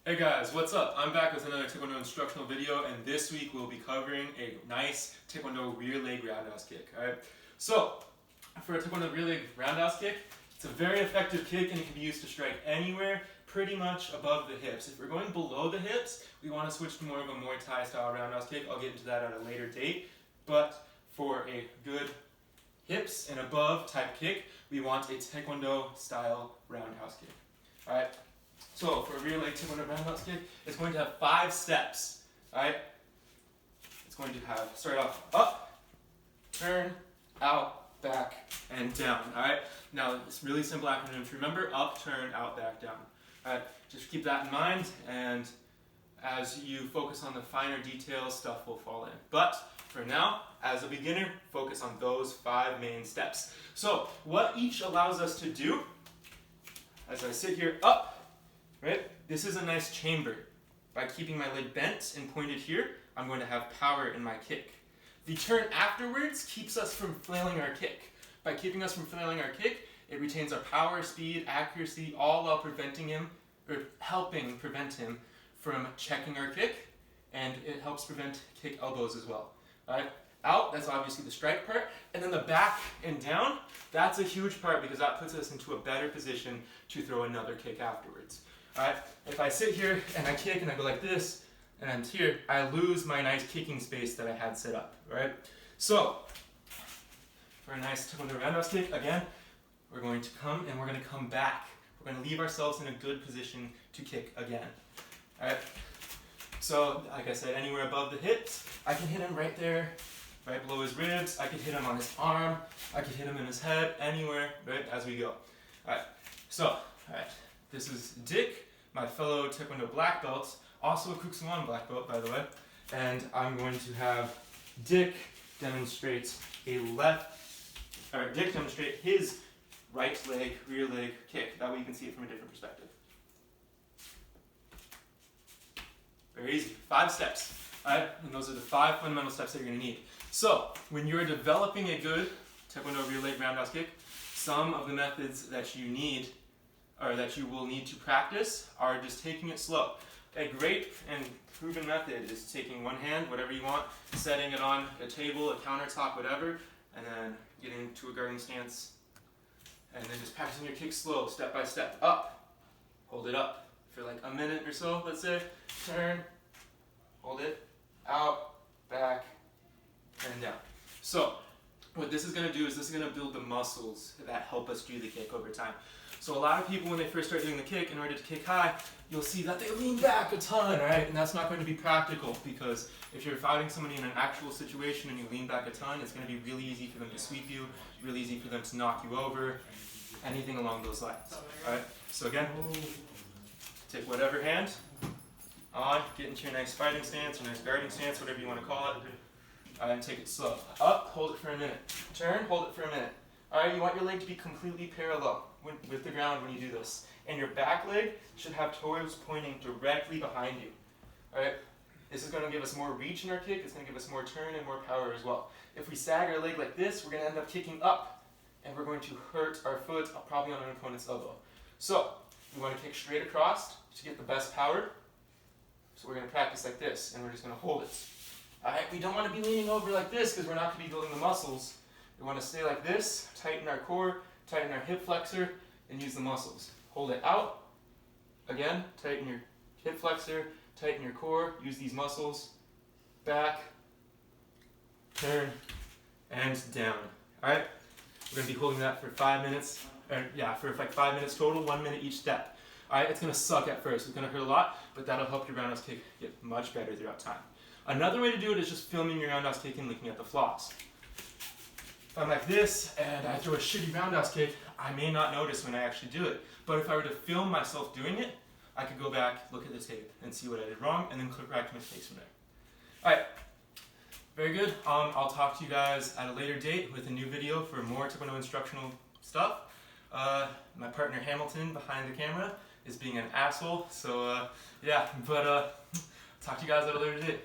Hey guys, what's up? I'm back with another Taekwondo instructional video, and this week we'll be covering a nice Taekwondo rear leg roundhouse kick. Alright, so for a Taekwondo rear leg roundhouse kick, it's a very effective kick and it can be used to strike anywhere pretty much above the hips. If we're going below the hips, we want to switch to more of a Muay Thai style roundhouse kick. I'll get into that at a later date, but for a good hips and above type kick, we want a Taekwondo style roundhouse kick. Alright. So for a rear leg Taekwondo roundhouse kick, it's going to have 5 steps. Alright? It's going to have, start off up, turn, out, back, and down. Alright? Now it's really simple acronym to remember: up, turn, out, back, down. Alright? Just keep that in mind, and as you focus on the finer details, stuff will fall in. But for now, as a beginner, focus on those 5 main steps. So what each allows us to do, as I sit here up, right? This is a nice chamber. By keeping my leg bent and pointed here, I'm going to have power in my kick. The turn afterwards keeps us from flailing our kick. By keeping us from flailing our kick, it retains our power, speed, accuracy, all while preventing him, or helping prevent him from checking our kick, and it helps prevent kick elbows as well. Alright? Out, that's obviously the strike part, and then the back and down, that's a huge part because that puts us into a better position to throw another kick afterwards. Alright, if I sit here and I kick and I go like this, and I'm here, I lose my nice kicking space that I had set up, right? So, for a nice Taekwondo roundhouse kick, again, we're going to come and we're going to come back. We're going to leave ourselves in a good position to kick again. Alright, so like I said, anywhere above the hips, I can hit him right there, right below his ribs. I could hit him on his arm, I could hit him in his head, anywhere, right, as we go. Alright, so, alright, this is Dick, my fellow Taekwondo black belts, also a Kuksuan black belt, by the way, and I'm going to have Dick demonstrate his right leg, rear leg kick. That way you can see it from a different perspective. Very easy. 5 steps. Alright, and those are the 5 fundamental steps that you're going to need. So, when you're developing a good Taekwondo rear leg roundhouse kick, some of the methods that you need, or that you will need to practice, are just taking it slow. A great and proven method is taking one hand, whatever you want, setting it on a table, a countertop, whatever, and then getting into a guarding stance, and then just practicing your kick slow, step by step. Up, hold it up for like a minute or so, let's say, turn, hold it, out, back, and down. So, what this is going to do is this is going to build the muscles that help us do the kick over time. So a lot of people, when they first start doing the kick, in order to kick high, you'll see that they lean back a ton, right? And that's not going to be practical, because if you're fighting somebody in an actual situation and you lean back a ton, it's going to be really easy for them to sweep you, really easy for them to knock you over, anything along those lines. Alright, so again, take whatever hand on, get into your nice fighting stance, or nice guarding stance, whatever you want to call it, and take it slow. Up, hold it for a minute. Turn, hold it for a minute. Alright, you want your leg to be completely parallel with the ground when you do this. And your back leg should have toes pointing directly behind you. Alright, this is going to give us more reach in our kick, it's going to give us more turn and more power as well. If we sag our leg like this, we're going to end up kicking up, and we're going to hurt our foot, probably on an opponent's elbow. So, we want to kick straight across to get the best power. So we're going to practice like this, and we're just going to hold it. Alright, we don't want to be leaning over like this because we're not going to be building the muscles. We want to stay like this, tighten our core, tighten our hip flexor, and use the muscles. Hold it out. Again, tighten your hip flexor, tighten your core, use these muscles. Back, turn, and down. Alright? We're going to be holding that for 5 minutes. For like 5 minutes total, 1 minute each step. Alright, it's going to suck at first. It's going to hurt a lot, but that'll help your roundhouse kick get much better throughout time. Another way to do it is just filming your roundhouse kick and looking at the floss. If I'm like this and I throw a shitty roundhouse kick, I may not notice when I actually do it. But if I were to film myself doing it, I could go back, look at the tape, and see what I did wrong, and then correct my mistakes from there. Alright, very good. I'll talk to you guys at a later date with a new video for more Taekwondo instructional stuff. My partner Hamilton behind the camera is being an asshole, so talk to you guys at a later date.